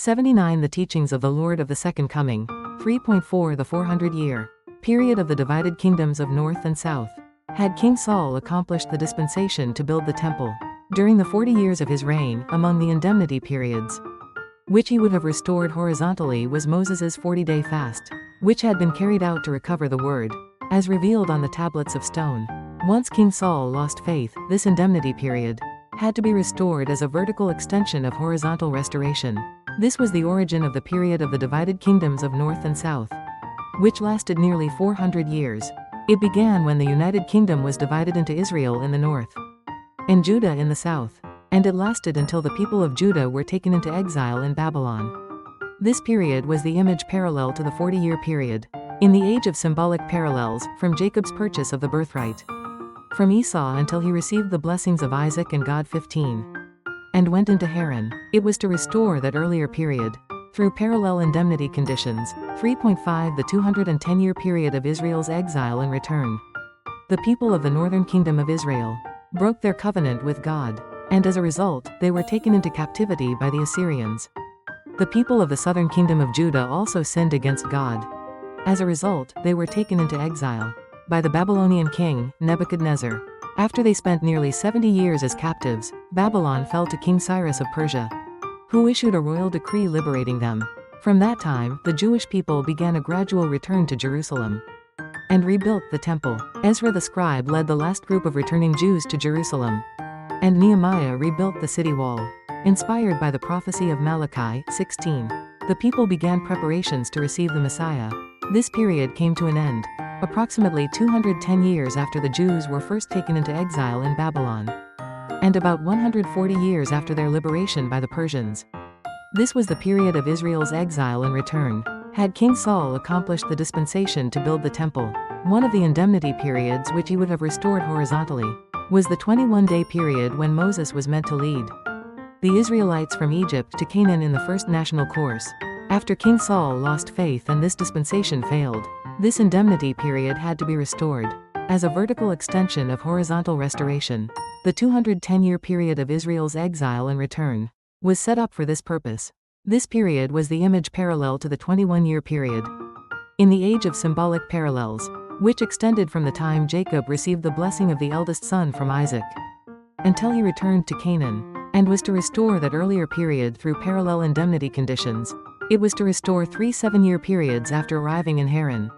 79 The teachings of the Lord of the Second Coming. 3.4 The 400-year period of the divided kingdoms of North and South. Had King Saul accomplished the dispensation to build the temple during the 40 years of his reign, among the indemnity periods which he would have restored horizontally was Moses's 40-day fast, which had been carried out to recover the word, as revealed on the tablets of stone. Once King Saul lost faith, this indemnity period had to be restored as a vertical extension of horizontal restoration. This was the origin of the period of the divided kingdoms of North and South, which lasted nearly 400 years. It began when the United Kingdom was divided into Israel in the north and Judah in the south, and it lasted until the people of Judah were taken into exile in Babylon. This period was the image parallel to the 40-year period, in the age of symbolic parallels, from Jacob's purchase of the birthright from Esau until he received the blessings of Isaac and God 15, and went into Haran. It was to restore that earlier period through parallel indemnity conditions. 3.5 The 210-year period of Israel's exile and return. The people of the northern kingdom of Israel broke their covenant with God, and as a result, they were taken into captivity by the Assyrians. The people of the southern kingdom of Judah also sinned against God. As a result, they were taken into exile by the Babylonian king, Nebuchadnezzar. After they spent nearly 70 years as captives, Babylon fell to King Cyrus of Persia, who issued a royal decree liberating them. From that time, the Jewish people began a gradual return to Jerusalem and rebuilt the temple. Ezra the scribe led the last group of returning Jews to Jerusalem, and Nehemiah rebuilt the city wall. Inspired by the prophecy of Malachi 16, the people began preparations to receive the Messiah. This period came to an end approximately 210 years after the Jews were first taken into exile in Babylon, and about 140 years after their liberation by the Persians. This was the period of Israel's exile and return. Had King Saul accomplished the dispensation to build the temple, one of the indemnity periods which he would have restored horizontally was the 21-day period when Moses was meant to lead the Israelites from Egypt to Canaan in the first national course. After King Saul lost faith and this dispensation failed, this indemnity period had to be restored as a vertical extension of horizontal restoration. The 210-year period of Israel's exile and return was set up for this purpose. This period was the image parallel to the 21-year period, in the age of symbolic parallels, which extended from the time Jacob received the blessing of the eldest son from Isaac until he returned to Canaan, and was to restore that earlier period through parallel indemnity conditions. It was to restore 3 7-year periods after arriving in Haran.